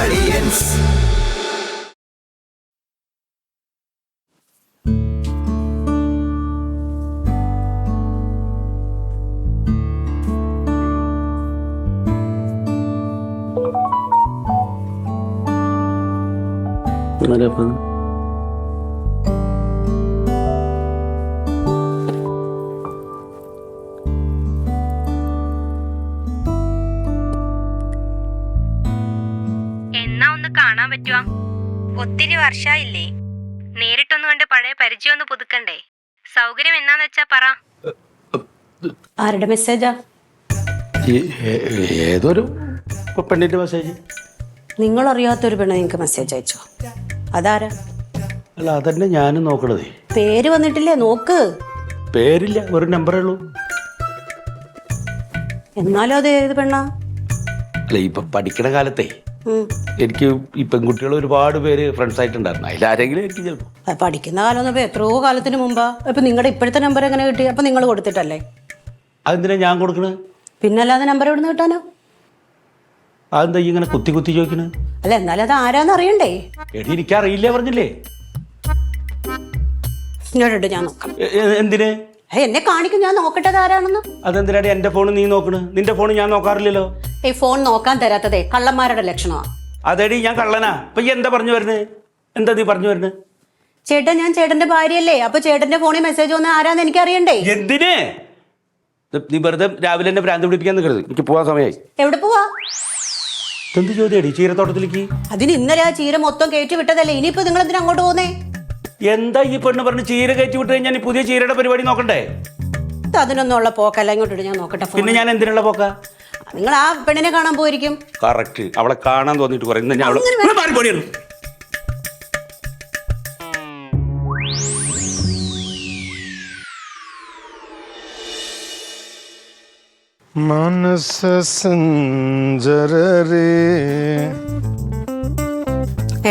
Audience. എന്നാ ഒന്ന് കാണാൻ പറ്റുവാ? ഒത്തിരി വർഷായില്ലേ? നേരിട്ടൊന്ന് കണ്ട് പഴയ പരിചയം ഒന്ന് പുതുക്കണ്ടേ? സൗകര്യം എന്നാന്ന് വെച്ചാ പറ. ആരുടെ മെസ്സേജാ? ഏതൊരു പെണ്ണിന്റെ മെസ്സേജ്. നിങ്ങൾ അറിയാത്തൊരു പെണ്ണ് നിങ്ങൾക്ക് മെസ്സേജ് അയച്ചോ? അതാരാ? അല്ല അതന്നെ ഞാനും നോക്കണതേ. പേര് വന്നിട്ടില്ലേ? നോക്ക്. പേരില്ല, ഒരു നമ്പറേ ഉള്ളൂ. എന്നാലും അത് ഏത് പെണ്ണാ? അല്ല ഇപ്പൊ പഠിക്കണ കാലത്തെ എനിക്ക് ഈ പെൺകുട്ടികൾ ഒരുപാട് പേര് ഫ്രണ്ട്സ് ആയിട്ടുണ്ടായിരുന്നു. അതിലാരെങ്കിലും എനിക്ക് ചിലപ്പോ പഠിക്കുന്ന കാലം ഒന്നും എത്രയോ കാലത്തിന് മുമ്പാ. ഇപ്പൊ നിങ്ങളുടെ ഇപ്പോഴത്തെ നമ്പർ എങ്ങനെ കിട്ടി? അപ്പൊ നിങ്ങൾ കൊടുത്തിട്ടല്ലേ? അതെന്തിനാ ഞാൻ കൊടുക്കണേ? പിന്നല്ലാതെ നമ്പർ എവിടെ നിന്ന് കിട്ടാനോ? അതെന്താ ഇങ്ങനെ കുത്തി കുത്തി ചോദിക്കണേ? അല്ല എന്നാലും അത് ആരാന്ന് അറിയണ്ടേ? എടി എനിക്കറിയില്ല പറഞ്ഞില്ലേ. ഇങ്ങോട്ട് ഞാൻ നോക്കാം. എന്തിന്? എന്നെ കാണിക്കും, ഞാൻ നോക്കട്ടെ ആരാണെന്ന്. അതെന്തിനാടി എന്റെ ഫോൺ നീ നോക്കണ്? നിന്റെ ഫോൺ ഞാൻ നോക്കാറില്ലല്ലോ. ഈ ഫോൺ നോക്കാൻ തരാത്തതേ കള്ളന്മാരുടെ ലക്ഷണമാ. അതെടി ഞാൻ കള്ളനാ. അപ്പൊ ഈ എന്താ പറഞ്ഞു വരുന്നത്? എന്താ നീ പറഞ്ഞു വരുന്നത്? ചേട്ടൻ, ഞാൻ ചേട്ടന്റെ ഭാര്യയല്ലേ? അപ്പൊ ചേട്ടന്റെ ഫോണിൽ മെസ്സേജ് വന്ന ആരാന്ന് എനിക്ക് അറിയണ്ടേ? എന്തിന്? നീ വെറുതെ രാവിലെ എന്നെ ഭ്രാന്ത് പിടിപ്പിക്കാൻ നിൽക്കരുത്. എനിക്ക് പോവാൻ സമയമായി. എവിടെ പോവാ? എന്ത് ചോദ്യടി? ചീരത്തോട്ടത്തിലേക്ക്. അതിന് ഇന്നലെ ആ ചീര മൊത്തം കയറ്റി വിട്ടതല്ലേ? ഇനിയിപ്പോ നിങ്ങൾ എന്തിനാ അങ്ങോട്ട് പോകുന്നേ? എന്താ ഈ പെണ്ണ് പറഞ്ഞ് ചീര കയറ്റി വിട്ട് കഴിഞ്ഞാൽ പുതിയ ചീരയുടെ പരിപാടി നോക്കണ്ടേ? അതിനൊന്നും ഉള്ള പോക്കല്ല. ഇങ്ങോട്ട് ഞാൻ നോക്കട്ടെ. പിന്നെ ഞാൻ എന്തിനുള്ള പോക്ക? നിങ്ങൾ ആ പെണ്ണിനെ കാണാൻ പോയിരിക്കും. കറക്റ്റ്. അവളെ കാണാൻ തോന്നിട്ട് കുറെ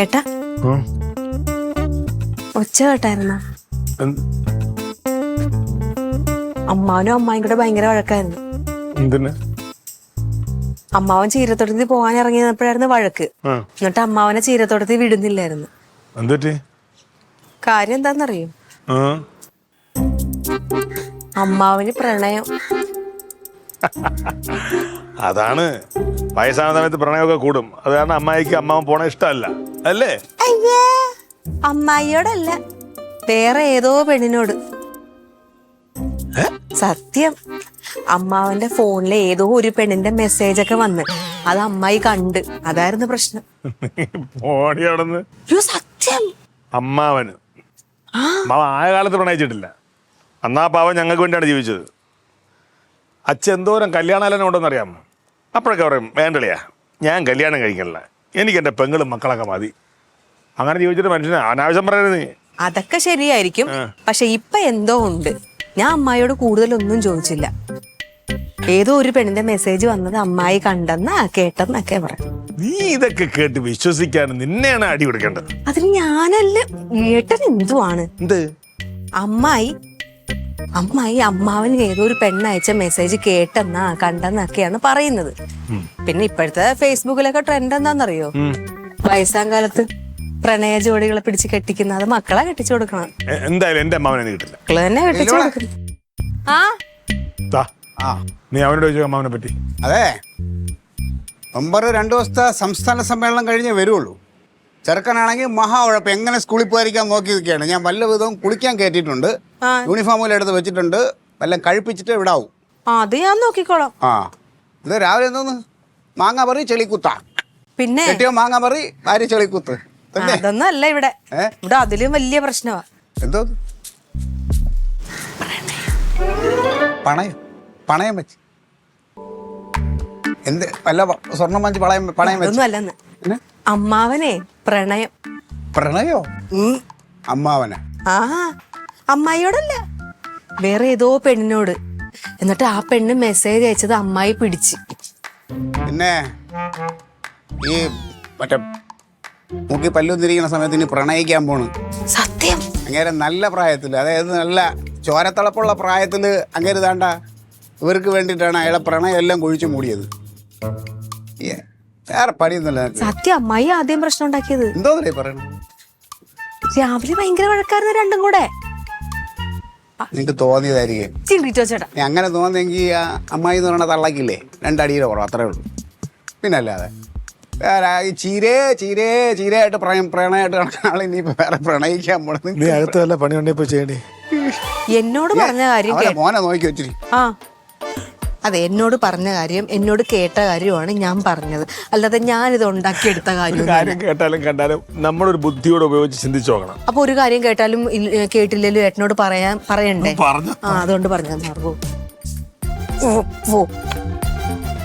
ഏട്ടാ, ഒച്ച കേട്ടായിരുന്നോ? അമ്മാവനും അമ്മായും കൂടെ ഭയങ്കര വഴക്കായിരുന്നു. എന്തിന്? അമ്മാവൻ ചീരത്തോട്ടത്തിൽ പോകാൻ ഇറങ്ങിയപ്പോഴായിരുന്നു വഴക്ക്. എന്നിട്ട് അമ്മാവനെ ചീരത്തോട്ടത്തിൽ വിടുന്നില്ലായിരുന്നു. എന്തുപറ്റി? കാര്യം എന്താന്നറിയോ? അമ്മാവന് പ്രണയം. അതാണ് വയസ്സാന സമയത്ത് പ്രണയമൊക്കെ കൂടും. അത് കാരണം അമ്മായിക്ക് അമ്മാവൻ പോണ ഇഷ്ടമല്ല അല്ലേ? അയ്യേ, അമ്മായിയോടല്ല, വേറെ ഏതോ പെണ്ണിനോട്. സത്യം. അമ്മാവന്റെ ഫോണിലെ ഏതോ ഒരു പെണ്ണിന്റെ മെസ്സേജ് ഒക്കെ വന്ന് അത് അമ്മായി കണ്ട്. അതായിരുന്നു പ്രശ്നം. ഓടിയാണെന്ന് സത്യം. അമ്മാവന് അമ്മാവൻ ആയ കാലത്ത് പ്രണയിച്ചിട്ടില്ല. അന്നാ പാവൻ ഞങ്ങൾക്ക് വേണ്ടിയാണ് ജീവിച്ചത്. അച്ഛൻ എന്തോരം കല്യാണാലോചന ഉണ്ടെന്ന് അറിയാമോ? അപ്പോഴൊക്കെ പറയും വേണ്ടളിയാ, ഞാൻ കല്യാണം കഴിക്കണില്ല, എനിക്ക് എൻ്റെ പെങ്ങളും മക്കളൊക്കെ മതി. അങ്ങനെ ജീവിച്ചിട്ട് മനുഷ്യനെ അനാവശ്യം പറയരുത് നീ. അതൊക്കെ ശരിയായിരിക്കും, പക്ഷെ ഇപ്പൊ എന്തോ ഉണ്ട്. ഞാൻ അമ്മായിയോട് കൂടുതലൊന്നും ചോദിച്ചില്ല. ഏതോ ഒരു പെണ്ണിന്റെ മെസ്സേജ് വന്നത് അമ്മായി കണ്ടെന്നാ കേട്ടെന്നൊക്കെ പറയും. നീ ഇതൊക്കെ കേട്ട് വിശ്വസിക്കാൻ നിന്നെയാണ് അടി കൊടുക്കേണ്ടത്. അതിന് ഞാനല്ല, ഏട്ടൻ എന്തുവാണ്? എന്ത്? അമ്മായി അമ്മാവന് ഏതോ ഒരു പെണ്ണയച്ച മെസ്സേജ് കേട്ടെന്നാ കണ്ടെന്നൊക്കെയാണ് പറയുന്നത്. പിന്നെ ഇപ്പോഴത്തെ ഫേസ്ബുക്കിലൊക്കെ ട്രെൻഡ് എന്താണെന്നറിയോ? വയസ്സാം കാലത്ത് പ്രണയ ജോഡികളെ പിടിച്ച് കെട്ടിക്കുന്ന, അത് മക്കളെ കെട്ടിച്ചു കൊടുക്കണം. എന്തായാലും എന്റെ അമ്മാവനെ കിട്ടില്ല. മക്കളെ തന്നെ കെട്ടിച്ചു കൊടുക്കണം. നീ അവനോട് ചോദിച്ചു അമ്മാവനെ പറ്റി. അതെ, മെമ്പർ 2 ദിവസത്തെ സംസ്ഥാന സമ്മേളനം കഴിഞ്ഞേ വരുള്ളൂ. ചെറുക്കനാണെങ്കിൽ മഹാ ഉഴപ്പം, എങ്ങനെ സ്കൂളിൽ പോയിരിക്കാൻ നോക്കി നിൽക്കുകയാണ്. ഞാൻ വല്ല വിധവും കുളിക്കാൻ കയറ്റിയിട്ടുണ്ട്, യൂണിഫോമിൽ എടുത്ത് വെച്ചിട്ടുണ്ട്, വല്ലതും കഴിപ്പിച്ചിട്ട് വിടാവൂ. അത് ഞാൻ നോക്കിക്കോളാം. ഇത് രാവിലെ എന്തോന്ന് മാങ്ങ പറി ചെളിക്കുത്താ? പിന്നെ കെട്ടിയോ മാങ്ങ പറി ഭാര്യ ചെളിക്കുത്ത്? അതൊന്നും അല്ല ഇവിടെ. ഇവിടെ അതിലും വലിയ പ്രശ്നമാ. എന്തോ പണയം വെച്ച് എന്ത് വല്ല സ്വർണം വാങ്ങിച്ച് പണയം വെച്ച്? അല്ലെന്ന് അമ്മാവനെ പ്രണയം. പ്രണയോ? അമ്മാവനെ? അമ്മായിയോടല്ല, വേറെ ഏതോ പെണ്ണിനോട്. എന്നിട്ട് ആ പെണ്ണ് മെസ്സേജ് അയച്ചത് അമ്മായി പിടിച്ച്. പിന്നെ ഈ മറ്റേ മൂക്കി പല്ലും തിരിക്കുന്ന സമയത്ത് ഇനി പ്രണയിക്കാൻ പോണ്. സത്യം. അങ്ങേരെ നല്ല പ്രായത്തിൽ, അതായത് നല്ല ചോരത്തിളപ്പുള്ള പ്രായത്തിൽ അങ്ങേര് താണ്ട ഇവർക്ക് വേണ്ടിയിട്ടാണ് അയാളെ പ്രണയം എല്ലാം കുഴിച്ചു മൂടിയത്. വേറെ പണിയൊന്നുമില്ല നിനക്ക്. സത്യം അമ്മായി ആദ്യം പ്രശ്നം ഉണ്ടാക്കിയത്. എന്തോന്നല്ലേ പറയണേ? രാവിലെ ഭയങ്കര വഴക്കായിരുന്നു രണ്ടും കൂടെ. നിനക്ക് തോന്നിയതായിരിക്കും. ചിന്തിച്ചോ ചേട്ടാ. നീ അങ്ങനെ തോന്നിയെങ്കിൽ ആ അമ്മായി എന്ന് പറയണ തള്ളക്കില്ലേ 2 അടിയുടെ കുറവ്, അത്രേ ഉള്ളൂ. പിന്നെ അല്ലാതെ വേറെ ഈ ചീരയായിട്ട് പ്രണയമായിട്ട് നടക്കുന്ന ആൾ ഇനിയിപ്പോ വേറെ പ്രണയിക്കാൻ പോണത്. നീ അടുത്ത വല്ല പണി ഉണ്ടെങ്കിൽ ചെയ്യണ്ടേ? എന്നോട് പറഞ്ഞ കാര്യം മോനെ നോക്കി വെച്ചിരി. ആ അതെ, എന്നോട് പറഞ്ഞ കാര്യം, എന്നോട് കേട്ട കാര്യമാണ് ഞാൻ പറഞ്ഞത്, അല്ലാതെ ഞാനിത് ഉണ്ടാക്കിയെടുത്ത കാര്യം. കാര്യം കേട്ടാലും കണ്ടാലും നമ്മളൊരു ബുദ്ധിയോടെ ഉപയോഗിച്ച് ചിന്തിച്ചു നോക്കണം. അപ്പൊ ഒരു കാര്യം കേട്ടാലും കേട്ടില്ലല്ലോ ഏട്ടനോട് പറയണ്ടേ? അതുകൊണ്ട് പറഞ്ഞത് മാർഗോ.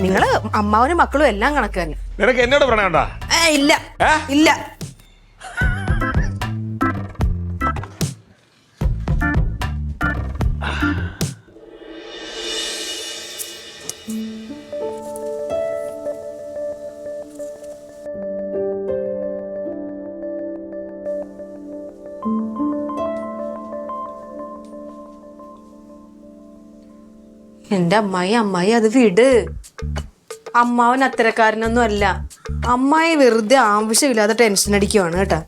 നിങ്ങള് അമ്മാവനും മക്കളും എല്ലാം കണക്ക് തന്നെ. നിനക്ക് എന്നോട് പ്രണയണ്ടാ? ഇല്ല ഇല്ല. എന്റെ അമ്മായി അത് വിട്. അമ്മാവൻ അത്തരക്കാരനൊന്നും അല്ല. അമ്മായി വെറുതെ ആവശ്യമില്ലാതെ ടെൻഷൻ അടിക്കുവാണ് കേട്ടാ.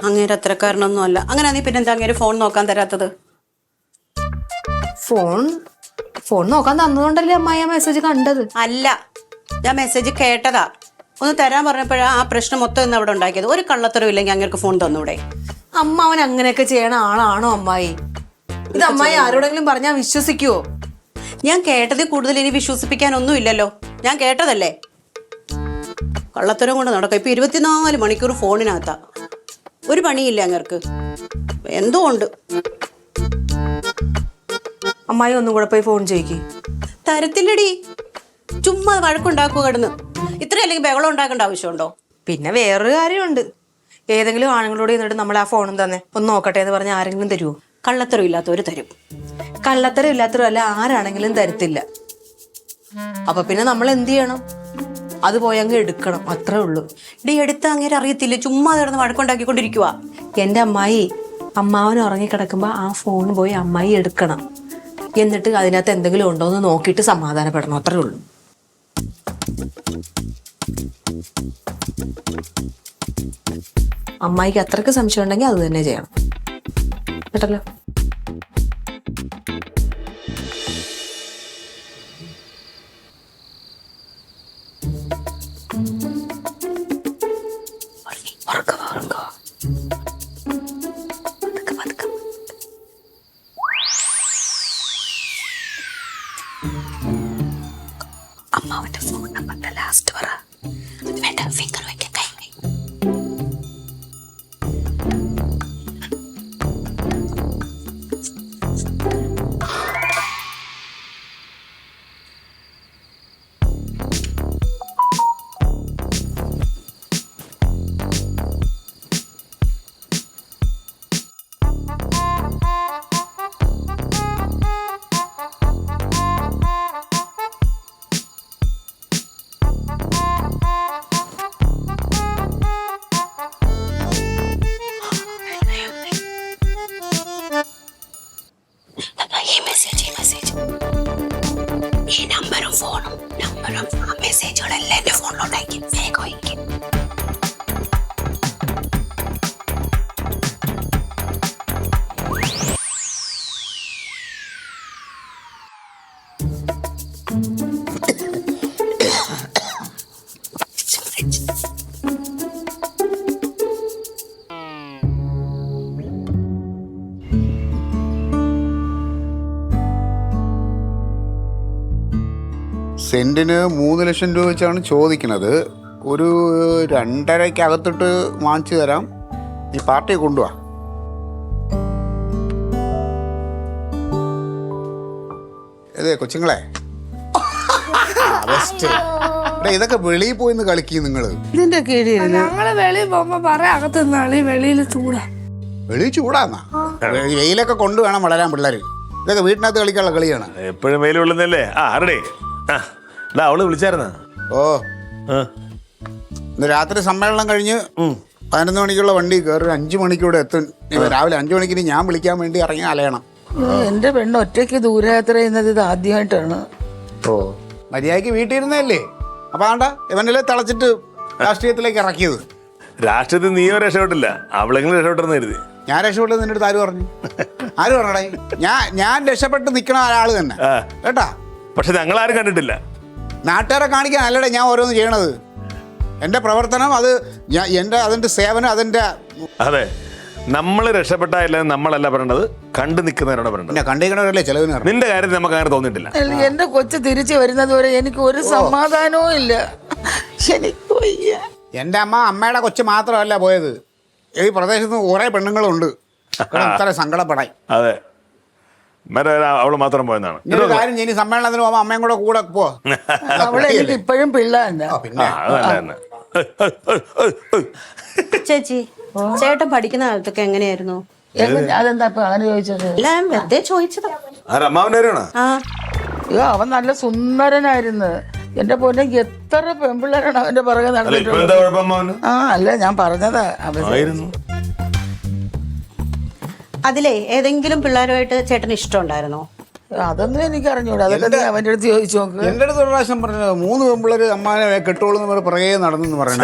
അങ്ങേര് അത്രക്കാരനൊന്നും അല്ല. അങ്ങനെ നീ പിന്നെന്താ അങ്ങേര് ഫോൺ നോക്കാൻ തരാത്തത്? ഫോൺ നോക്കാൻ തന്നതുകൊണ്ടല്ലേ അമ്മായി ആ മെസ്സേജ് കണ്ടത്? അല്ല, ഞാൻ മെസ്സേജ് കേട്ടതാ. ഒന്ന് തരാൻ പറഞ്ഞപ്പോഴാ ആ പ്രശ്നം മൊത്തം ഇന്ന് അവിടെ ഉണ്ടാക്കിയത്. ഒരു കള്ളത്തരം ഇല്ലെങ്കിൽ അങ്ങേർക്ക് ഫോൺ തന്നൂടെ? അമ്മാവൻ അങ്ങനെയൊക്കെ ചെയ്യണ ആളാണോ അമ്മായി? ഇത് അമ്മായി ആരോടെങ്കിലും പറഞ്ഞാൽ വിശ്വസിക്കുവോ? ഞാൻ കേട്ടതിൽ കൂടുതൽ ഇനി വിശ്വസിപ്പിക്കാനൊന്നും ഇല്ലല്ലോ. ഞാൻ കേട്ടതല്ലേ. കള്ളത്തരം കൊണ്ട് നടക്കാം. ഇപ്പൊ 24 മണിക്കൂർ ഫോണിനകത്താ. ഒരു പണിയില്ല അങ്ങേർക്ക്. എന്തോ ഉണ്ട്. അമ്മായി ഒന്നും കൂടെ പോയി ഫോൺ ചോദിക്ക്. തരത്തില്ലടി. ചുമ്മാ വഴക്കുണ്ടാക്കുക കിടന്ന്. ഇത്രയല്ലെങ്കിൽ ബഹളം ഉണ്ടാക്കേണ്ട ആവശ്യമുണ്ടോ? പിന്നെ വേറൊരു കാര്യമുണ്ട്. ഏതെങ്കിലും ആണുങ്ങളോട് എന്നിട്ട് നമ്മൾ ആ ഫോണും തന്നെ ഒന്ന് നോക്കട്ടെ എന്ന് പറഞ്ഞാൽ ആരെങ്കിലും തരുമോ? കള്ളത്തരം ഇല്ലാത്തവര് തരും. കള്ളത്തരം ഇല്ലാത്തവരല്ല ആരാണെങ്കിലും തരത്തില്ല. അപ്പൊ പിന്നെ നമ്മൾ എന്ത് ചെയ്യണം? അത് പോയി അങ്ങ് എടുക്കണം, അത്രേ ഉള്ളൂ. ഡി എടുത്ത് അങ്ങേരെ അറിയത്തില്ല. ചുമ്മാ കിടന്ന് വഴക്കുണ്ടാക്കിക്കൊണ്ടിരിക്കുക. എന്റെ അമ്മാവൻ ഉറങ്ങിക്കിടക്കുമ്പോ ആ ഫോൺ പോയി അമ്മായി എടുക്കണം. എന്നിട്ട് അതിനകത്ത് എന്തെങ്കിലും ഉണ്ടോ എന്ന് നോക്കിയിട്ട് സമാധാനപ്പെടണം, അത്രേ ഉള്ളൂ. അമ്മായിക്ക് അത്രക്ക് സംശയം ഉണ്ടെങ്കിൽ അത് തന്നെ ചെയ്യണം കേട്ടല്ലോ. അമ്മാവന്റെ ഫോൺ നമ്പറിന്റെ ലാസ്റ്റ് പറ. വേണ്ട, ഫിംഗർ വയ്ക്കാൻ കൈ. ഈ നമ്പറും ഫോണും മെസ്സേജുകളെല്ലാം എന്റെ ഫോണിലോട്ടേക്ക് വേഗം അയക്കും. സെന്റിന് 3 ലക്ഷം രൂപ വെച്ചാണ് ചോദിക്കുന്നത്. ഒരു 2.5-ക്കകത്തിട്ട് വാങ്ങിച്ചു തരാം. ഈ പാർട്ടിയെ കൊണ്ടുപോവാ. അതെ കൊച്ചുങ്ങളെ, ഇതൊക്കെ വെളിയിൽ പോയിന്ന് കളിക്കും നിങ്ങള്. ഇതിന്റെ കീഴിൽ ഞങ്ങള് വെളിയിൽ പോകുമ്പോ പറയാം അകത്ത് നിന്നാളി വെളിയിൽ ചൂടാ. വെളിയിൽ ചൂടാന്നാ? വെയിലൊക്കെ കൊണ്ട് വേണം വളരാൻ പിള്ളേര്. ഇതൊക്കെ വീട്ടിനകത്ത് കളിക്കാനുള്ള കളിയാണ്. എപ്പോഴും വെയിൽ കൊള്ളുന്നല്ലേ? ആരുടെ അവള് വിളിച്ചായിരുന്ന? ഓ, ഇന്ന് രാത്രി സമ്മേളനം കഴിഞ്ഞ് 11 മണിക്കുള്ള വണ്ടി കയറി 5 മണിക്കൂടെ എത്തും. രാവിലെ 5 മണിക്ക് ഞാൻ വിളിക്കാൻ വേണ്ടി ഇറങ്ങി അലയണം. എന്റെ പെണ്ണ് ഒറ്റയ്ക്ക് ദൂരയാത്ര ചെയ്യുന്നത് ഇത് ആദ്യമായിട്ടാണ്. ഓ, മര്യാദക്ക് വീട്ടിൽ ഇരുന്നല്ലേ? അപ്പൊ ആണ്ട ഇവനിലെ തിളച്ചിട്ട് രാഷ്ട്രീയത്തിലേക്ക് ഇറക്കിയത്. രാഷ്ട്രീയത്തിൽ നീയോ രക്ഷപ്പെട്ടില്ല, അവളെങ്കിലും രക്ഷപ്പെട്ടെന്ന് കരുതി. ഞാൻ രക്ഷപ്പെട്ടത് നിന്റെ അടുത്ത് ആര് പറഞ്ഞു? ആര് പറഞ്ഞടേ? ഞാൻ രക്ഷപ്പെട്ട് നിൽക്കണ ഒരാൾ തന്നെ കേട്ടാ. പക്ഷെ ഞങ്ങളാരും കണ്ടിട്ടില്ല. നാട്ടുകാരെ കാണിക്കാൻ അല്ലടേ ഞാൻ ഓരോന്ന് ചെയ്യണത്. എൻ്റെ പ്രവർത്തനം അത് അതിൻ്റെ സേവനം അതിൻ്റെ. അതെ, നമ്മൾ രക്ഷപ്പെട്ടില്ല, നമ്മളല്ല പറയേണ്ടത്, കണ്ടു നിൽക്കുന്നവരോട് പറയേണ്ടത്. പിന്നെ കണ്ടിരിക്കണവരല്ലേ ചിലവിന്. നിന്റെ കാര്യത്തിൽ നമുക്ക് അങ്ങനെ തോന്നിയിട്ടില്ല. എന്റെ കൊച്ചു തിരിച്ചു വരുന്നത് വരെ എനിക്ക് ഒരു സമാധാനവും ഇല്ല. എനിക്ക് വയ്യ. എൻ്റെ അമ്മയുടെ കൊച്ചു മാത്രമല്ല പോയത്, ഈ പ്രദേശത്ത് കുറേ പെണ്ണുങ്ങളുണ്ട് ഇത്ര സങ്കടപ്പെടാൻ. അതെ, അവള് മാത്രം പോയെന്നാണ്. ഇനി ഒരു കാര്യം ഇനി സമ്മേളനത്തിന് പോകുമ്പോൾ അമ്മയും കൂടെ പോ. അവളെ എനിക്ക് ഇപ്പോഴും പിള്ളേണ്ട. പിന്നെ ചേച്ചി, ചേട്ടൻ പഠിക്കുന്ന കാലത്തൊക്കെ എങ്ങനെയായിരുന്നു? അതെന്താ ഇപ്പൊ അങ്ങനെ ചോദിച്ചത്? അല്ല, ഞാൻ വെറുതെ ചോദിച്ചതാ. അമ്മാവനാണ്. ആ, അയ്യോ, അവൻ നല്ല സുന്ദരനായിരുന്നു. എന്റെ പൊന്നെ, എത്ര പെൺപിള്ളേരാണ് അവന്റെ പുറകെ നടന്നിട്ടുള്ളത്. ആ അല്ല, ഞാൻ പറഞ്ഞതാ. അതിലേ ഏതെങ്കിലും പിള്ളേരുമായിട്ട് ചേട്ടന് ഇഷ്ടമുണ്ടായിരുന്നോ? അതൊന്നും എനിക്ക് അറിഞ്ഞൂടാ. അതൊക്കെ നീ അവന്റെ അടുത്ത് ചോദിച്ചു നോക്ക്. എൻ്റെ അടുത്ത് ഒരു പ്രാവശ്യം പറഞ്ഞത് 3 പെൺപിള്ളേര് അമ്മാനെ കെട്ടോളൂ എന്ന് പുറകെ നടന്നു പറയണ.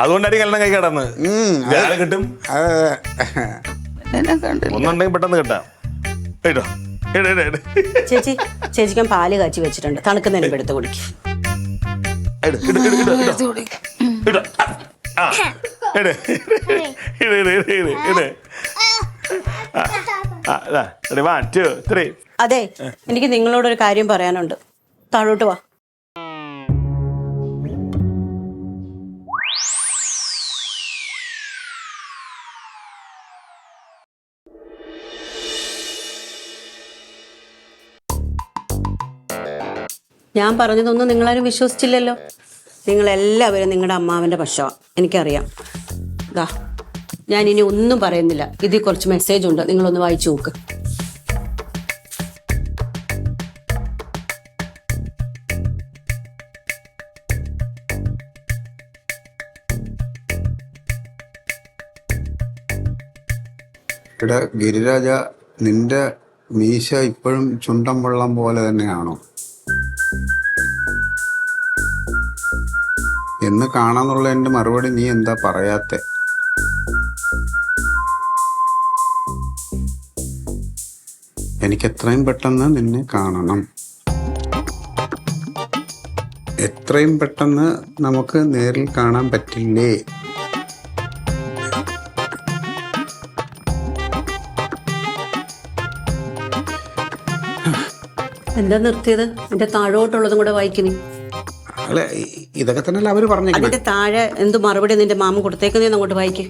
അതുകൊണ്ടായിരിക്കും കല്യാണം കൈ കിടന്ന് കിട്ടും. എന്നെ കണ്ടു ഒന്നുണ്ടെങ്കിൽ പെട്ടെന്ന് കിട്ടാം. കേട്ടോ, ചേച്ചിക്കാൻ പാല് കാച്ചി വെച്ചിട്ടുണ്ട്, തണുക്കുന്നതിന് എടുത്ത് കുടിക്കും. അതെ, എനിക്ക് നിങ്ങളോടൊരു കാര്യം പറയാനുണ്ട്. താഴോട്ട് വാ. ഞാൻ പറഞ്ഞതൊന്നും നിങ്ങളാരും വിശ്വസിച്ചില്ലല്ലോ. നിങ്ങളെല്ലാവരും നിങ്ങളുടെ അമ്മാവൻ്റെ പക്ഷമാണ്, എനിക്കറിയാം. ദാ, ഞാൻ ഇനി ഒന്നും പറയുന്നില്ല. ഇതിൽ കുറച്ച് മെസ്സേജ് ഉണ്ട്, നിങ്ങളൊന്ന് വായിച്ചു നോക്ക്. ഇവിടെ ഗിരിരാജ, നിന്റെ മീശ ഇപ്പോഴും ചുണ്ടൻ വെള്ളം പോലെ തന്നെയാണോ എന്ന് കാണാന്നുള്ള എൻ്റെ മറുപടി നീ എന്താ പറയാത്തെ? എനിക്ക് എത്രയും പെട്ടെന്ന് നിന്നെ കാണണം. എത്രയും പെട്ടെന്ന് നമുക്ക് നേരിൽ കാണാൻ പറ്റില്ലേ? എന്താ നിർത്തിയത്? എന്റെ താഴോട്ടുള്ളതും കൂടെ വായിക്കുന്നേ. അല്ല, ഇതൊക്കെ തന്നെയല്ല അവര് പറഞ്ഞു. അതിന്റെ താഴെ എന്ത് മറുപടി നിന്റെ മാമ കൊടുത്തേക്കുന്നതെന്ന് അങ്ങോട്ട് വായിക്കേ.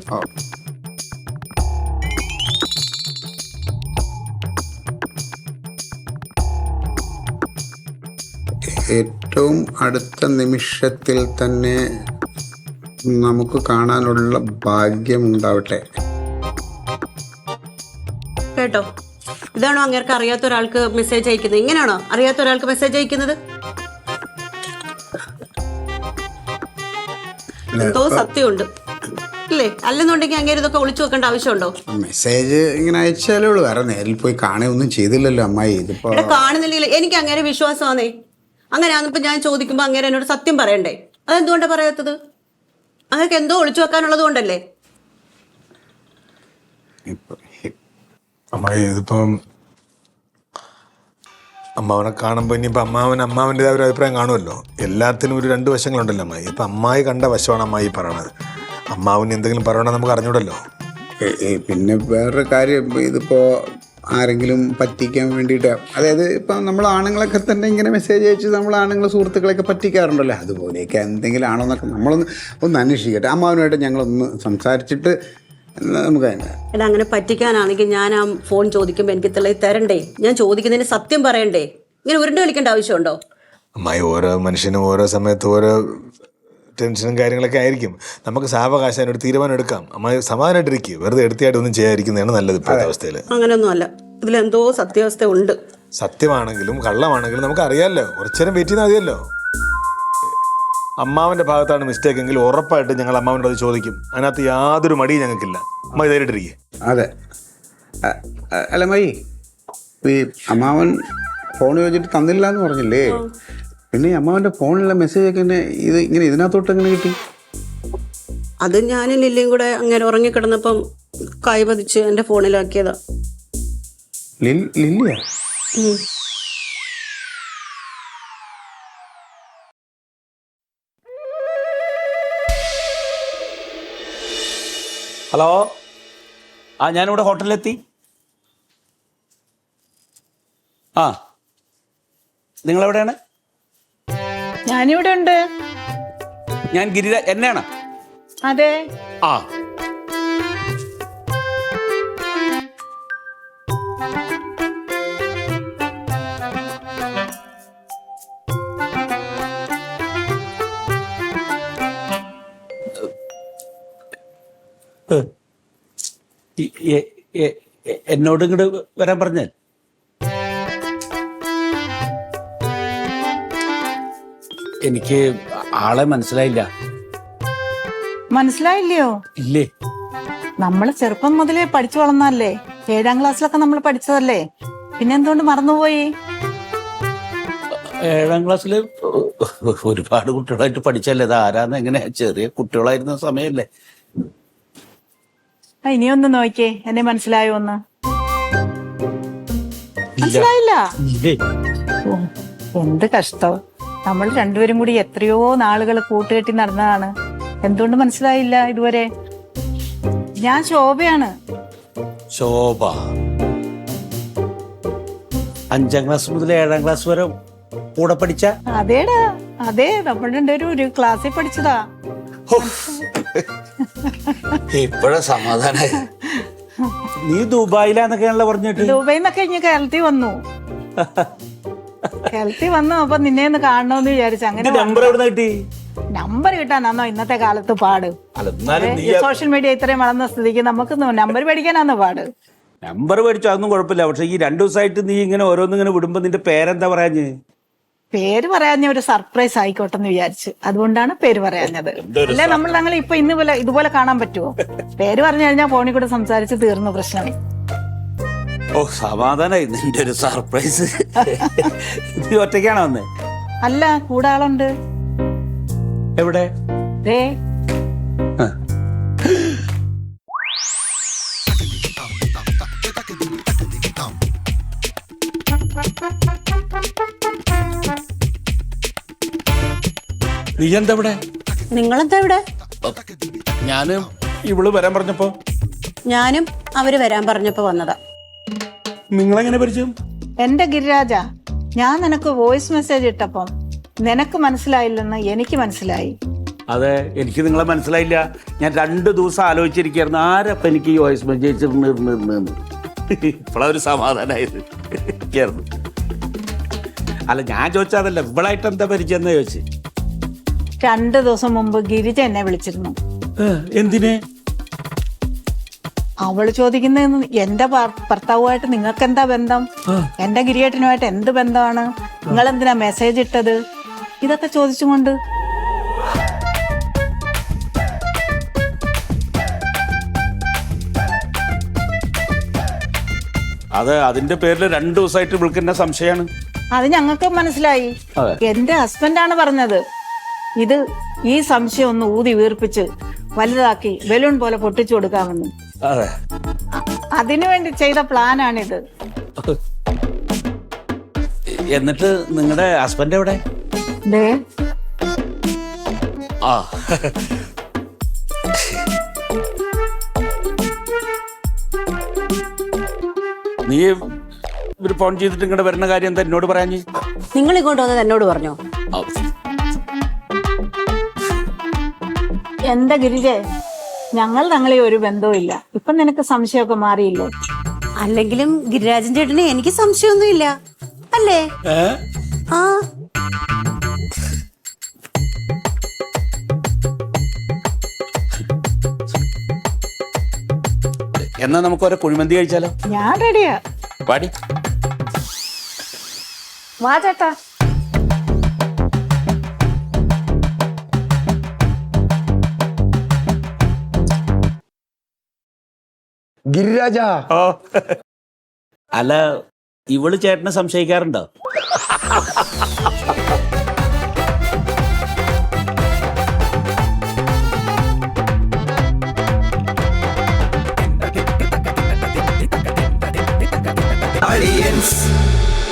ഏറ്റവും അടുത്ത നിമിഷത്തിൽ തന്നെ നമുക്ക് കാണാനുള്ള ഭാഗ്യം ഉണ്ടാവട്ടെ. കേട്ടോ, ഇതാണോ അങ്ങേർക്ക് അറിയാത്ത ഒരാൾക്ക് മെസ്സേജ് അയക്കുന്നത്? ഇങ്ങനെയാണോ അറിയാത്ത ഒരാൾക്ക് മെസ്സേജ് അയക്കുന്നത്? എന്തോ സത്യമുണ്ട് ഇല്ലേ? അല്ലെന്നുണ്ടെങ്കിൽ അങ്ങേര് ഇതൊക്കെ ഒളിച്ചു വെക്കേണ്ട ആവശ്യമുണ്ടോ? മെസ്സേജ് ഇങ്ങനെ അയച്ചാലേ ഉള്ളൂ, വേറെ നേരിൽ പോയി കാണുകയൊന്നും ചെയ്തില്ലല്ലോ അമ്മായി. ഇതിപ്പോ കാണുന്നില്ല, എനിക്ക് അങ്ങേരെ വിശ്വാസമാണേ. അങ്ങനെയാണിപ്പോ ഞാൻ ചോദിക്കുമ്പോ അങ്ങേരെ എന്നോട് സത്യം പറയണ്ടേ? അതെന്തുകൊണ്ടാ പറയാത്തത്? അങ്ങേർക്ക് എന്തോ ഒളിച്ചു വെക്കാനുള്ളത് കൊണ്ടല്ലേ? അമ്മായി, ഇതിപ്പം അമ്മാവനെ കാണുമ്പോൾ ഇനിയിപ്പോൾ അമ്മാവൻ്റെതായ ഒരു അഭിപ്രായം കാണുമല്ലോ. എല്ലാത്തിനും ഒരു 2 വശങ്ങളുണ്ടല്ലോ അമ്മായി. ഇപ്പം അമ്മായി കണ്ട വശമാണ് അമ്മായി പറയണത്. അമ്മാവിന് എന്തെങ്കിലും പറയണമെന്ന് നമുക്ക് അറിഞ്ഞൂടല്ലോ. പിന്നെ വേറൊരു കാര്യം, ഇതിപ്പോൾ ആരെങ്കിലും പറ്റിക്കാൻ വേണ്ടിയിട്ട്, അതായത് ഇപ്പം നമ്മൾ ആണുങ്ങളൊക്കെ തന്നെ ഇങ്ങനെ മെസ്സേജ് അയച്ച് നമ്മൾ ആണുങ്ങൾ സുഹൃത്തുക്കളൊക്കെ പറ്റിക്കാറുണ്ടല്ലോ, അതുപോലെയൊക്കെ എന്തെങ്കിലും ആണോ എന്നൊക്കെ നമ്മളൊന്ന് അന്വേഷിക്കട്ടെ. അമ്മാവനുമായിട്ട് ഞങ്ങളൊന്ന് സംസാരിച്ചിട്ട് നമുക്ക് എടാ, അങ്ങനെ പറ്റിക്കാനാണെങ്കിൽ ഞാൻ ആ ഫോൺ ചോദിക്കുമ്പോൾ എനിക്ക് തെളിവ് തരണ്ടേ? ഞാൻ ചോദിക്കുന്നതിന് സത്യം പറയണ്ടേ? ഇങ്ങനെ ഉരുണ്ട് കളിക്കേണ്ട ആവശ്യമുണ്ടോ? അമ്മായി, ഓരോ മനുഷ്യനും ഓരോ സമയത്ത് ഓരോ ടെൻഷനും കാര്യങ്ങളൊക്കെ ആയിരിക്കും. നമുക്ക് സാവകാശം ഒരു തീരുമാനം എടുക്കാം. അമ്മായി സമാധാനമായിട്ടിരിക്കുക, വെറുതെ എടുത്തിയായിട്ടൊന്നും ചെയ്യാതിരിക്കുന്നതാണ് നല്ലത് ഇപ്പോഴത്തെ അവസ്ഥയിൽ. അങ്ങനെയൊന്നും അല്ല, ഇതിലെന്തോ സത്യാവസ്ഥ ഉണ്ട്. സത്യമാണെങ്കിലും കള്ളമാണെങ്കിലും നമുക്ക് അറിയാമല്ലോ. കുറച്ചേരം വെയിറ്റ് ചെയ്താൽ മതിയല്ലോ. അമ്മാവൻ്റെ ഭാഗത്താണ് മിസ്റ്റേക്ക് എങ്കിൽ ഉറപ്പായിട്ട് ഞങ്ങൾ അമ്മാവനോട് അത് ചോദിക്കും. അതിനകത്ത് യാതൊരു മടിയും ഞങ്ങൾക്കില്ല. അമ്മ ധൈര്യമായിട്ടിരിക്കുക. അതെ, അല്ല മൈ, ഈ അമ്മാവൻ ഫോൺ ചോദിച്ചിട്ട് തന്നില്ല എന്ന് പറഞ്ഞില്ലേ? പിന്നെ ഈ അമ്മാവൻ്റെ ഫോണിലെ മെസ്സേജൊക്കെ എന്നെ ഇങ്ങനെ ഇതിനകത്തോട്ട് എങ്ങനെ കിട്ടി? അത് ഞാനും ലില്ലിയും കൂടെ അങ്ങനെ ഉറങ്ങിക്കിടന്നപ്പം കൈ പതിച്ച് എൻ്റെ ഫോണിലാക്കിയതാ. ലില്ലിയാ? ഹലോ, ആ ഞാനിവിടെ ഹോട്ടലിലെത്തി. ആ, നിങ്ങളെവിടെയാണ്? ഞാനിവിടെ ഉണ്ട്. ഞാൻ ഗിരിരാജ്. എന്നെയാണ്? അതെ. ആ, എന്നോട് ഇങ്ങോട്ട് വരാൻ പറഞ്ഞാൽ എനിക്ക് ആളെ മനസ്സിലായില്ല. മനസ്സിലായില്ലയോ? ഇല്ലേ. നമ്മൾ ചെറുപ്പം മുതലേ പഠിച്ചു വളർന്നല്ലേ, 7ാം ക്ലാസ്സിലൊക്കെ നമ്മൾ പഠിച്ചതല്ലേ, പിന്നെ എന്തുകൊണ്ട് മറന്നുപോയി? 7ാം ക്ലാസ്സിൽ ഒരുപാട് കുട്ടികളായിട്ട് പഠിച്ചല്ലേ. ഇത് ആരാന്ന് എങ്ങനെ, ചെറിയ കുട്ടികളായിരുന്ന സമയല്ലേ. ഇനിയൊന്ന് നോക്കിയേ, എന്നെ മനസ്സിലായോ ഒന്ന്? മനസ്സിലായില്ല? ഓ, എന്ത് കഷ്ടം. നമ്മൾ രണ്ടുപേരും കൂടി എത്രയോ നാളുകൾ കൂട്ടുകെട്ടി നടന്നതാണ്. എന്തുകൊണ്ട് മനസ്സിലായില്ല ഇതുവരെ? ഞാൻ ശോഭയാണ്. ശോഭ? 5ാം ക്ലാസ് മുതൽ 7ാം ക്ലാസ് വരെ കൂടെ പഠിച്ച? അതേടാ, അതെ, നമ്മൾ രണ്ടുപേരും ഒരു ക്ലാസ്സിൽ പഠിച്ചതാ. ഇപ്പോഴാ സമാധാനായി. നീ ദുബായിലാന്നൊക്കെയാണല്ലോ പറഞ്ഞിട്ട്. ദുബായിൽ നിന്നൊക്കെ ഇനി കേരളത്തിൽ വന്നു. കേരളത്തിൽ വന്നു. അപ്പൊ നിന്നെ ഒന്ന് കാണണമെന്ന് വിചാരിച്ചു. അങ്ങനെ നമ്പർ എവിടെ കിട്ടി? നമ്പർ കിട്ടാനാന്നോ ഇന്നത്തെ കാലത്ത് പാട്? സോഷ്യൽ മീഡിയ ഇത്രയും വളർന്ന സ്ഥിതിക്ക് നമുക്ക് നമ്പർ പേടിക്കാനാന്നോ പാട്? നമ്പർ മേടിച്ചു, അതൊന്നും കുഴപ്പമില്ല. പക്ഷെ ഈ 2 ദിവസമായിട്ട് നീ ഇങ്ങനെ ഓരോന്നിങ്ങനെ വിടുമ്പോ നിന്റെ പേരെന്താ പറയാഞ്ഞ്? പേര് പറയാഞ്ഞ ഒരു സർപ്രൈസ് ആയിക്കോട്ടെ എന്ന് വിചാരിച്ചു, അതുകൊണ്ടാണ് പേര് പറയാഞ്ഞത്. അല്ലെ നമ്മൾ ഞങ്ങൾ ഇപ്പൊ ഇതുപോലെ കാണാൻ പറ്റുമോ? പേര് പറഞ്ഞു കഴിഞ്ഞാൽ ഫോണിൽ കൂടെ സംസാരിച്ച് തീർന്നു പ്രശ്നം. ഓ, സമാധാനായി. നിന്റെ ഒരു സർപ്രൈസ്. നീ ഒറ്റയ്ക്കാണോ വന്നേ? അല്ല, കൂടെ ആളുണ്ട്. എവിടെ? ദേ. നീ എന്താ ഇവിടെ? നിങ്ങളെന്താ ഇവിടെ? ഞാന് ഇവള് വരാൻ പറഞ്ഞപ്പോ. ഞാനും അവര് വരാൻ പറഞ്ഞപ്പോ വന്നതാ. നിങ്ങളെങ്ങനെ പരിചയം? എന്റെ ഗിരിരാജ, ഞാൻ നിനക്ക് വോയിസ് മെസ്സേജ് ഇട്ടപ്പം നിനക്ക് മനസ്സിലായില്ലെന്ന് എനിക്ക് മനസ്സിലായി. അതെ, എനിക്ക് നിങ്ങളെ മനസ്സിലായില്ല. ഞാൻ 2 ദിവസം ആലോചിച്ചിരിക്കുകയായിരുന്നു, ആരപ്പം എനിക്ക് ഈ വോയിസ് മെസ്സേജ് ഇടുന്നു. ഇപ്പോഴാ ഒരു സമാധാനമായത്. അല്ല, ഞാൻ ചോദിച്ചതല്ല, ഇവളായിട്ട് എന്താ പരിചയം എന്ന് ചോദിച്ചു. 2 ദിവസം മുമ്പ് ഗിരിജ എന്നെ വിളിച്ചിരുന്നു. എന്തിന്? അവള് ചോദിക്കുന്ന എന്റെ ഭർത്താവുമായിട്ട് നിങ്ങൾക്ക് എന്താ ബന്ധം, എന്റെ ഗിരിയേട്ടനുമായിട്ട് എന്ത് ബന്ധമാണ്, നിങ്ങൾ എന്തിനാ മെസ്സേജ് ഇട്ടത്, ഇതൊക്കെ ചോദിച്ചുകൊണ്ട്. അത് അതിന്റെ പേരിൽ 2 ദിവസമായിട്ട് വിളിക്കുന്ന സംശയമാണ്. അത് ഞങ്ങൾക്ക് മനസ്സിലായി. എന്റെ ഹസ്ബൻഡാണ് പറഞ്ഞത്, ഇത് ഈ സംശയം ഒന്ന് ഊതി വീർപ്പിച്ച് വലുതാക്കി ബലൂൺ പോലെ പൊട്ടിച്ചു കൊടുക്കാമെന്ന്. അതിനുവേണ്ടി ചെയ്ത പ്ലാനാണിത്. എന്നിട്ട് നിങ്ങളുടെ ഹസ്ബൻഡ് എവിടെ? ആ, നീ ഇവര് ഫോൺ ചെയ്തിട്ട് ഇങ്ങോട്ട് വരുന്ന കാര്യം എന്താ എന്നോട് പറയാഞ്ഞ്? നിങ്ങൾ ഇങ്ങോട്ട് വന്നത് എന്നോട് പറഞ്ഞോ? എന്താ ഗിരിജെ, ഞങ്ങൾ തങ്ങളെ ഒരു ബന്ധവും ഇല്ല. ഇപ്പൊ നിനക്ക് സംശയമൊക്കെ മാറിയില്ലേ? അല്ലെങ്കിലും ഗിരിരാജൻ ചേട്ടന് എനിക്ക് സംശയമൊന്നുമില്ല അല്ലേ? ആ, എന്നാ നമുക്ക് ഓരോ കുഴിമന്തി കഴിച്ചാലോ? ഞാൻ റെഡിയാ. പാടി വാ ചേട്ടാ. ഗിരിരാജ. അല്ല, ഇവള് ചേട്ടനെ സംശയിക്കാറുണ്ടോ? News.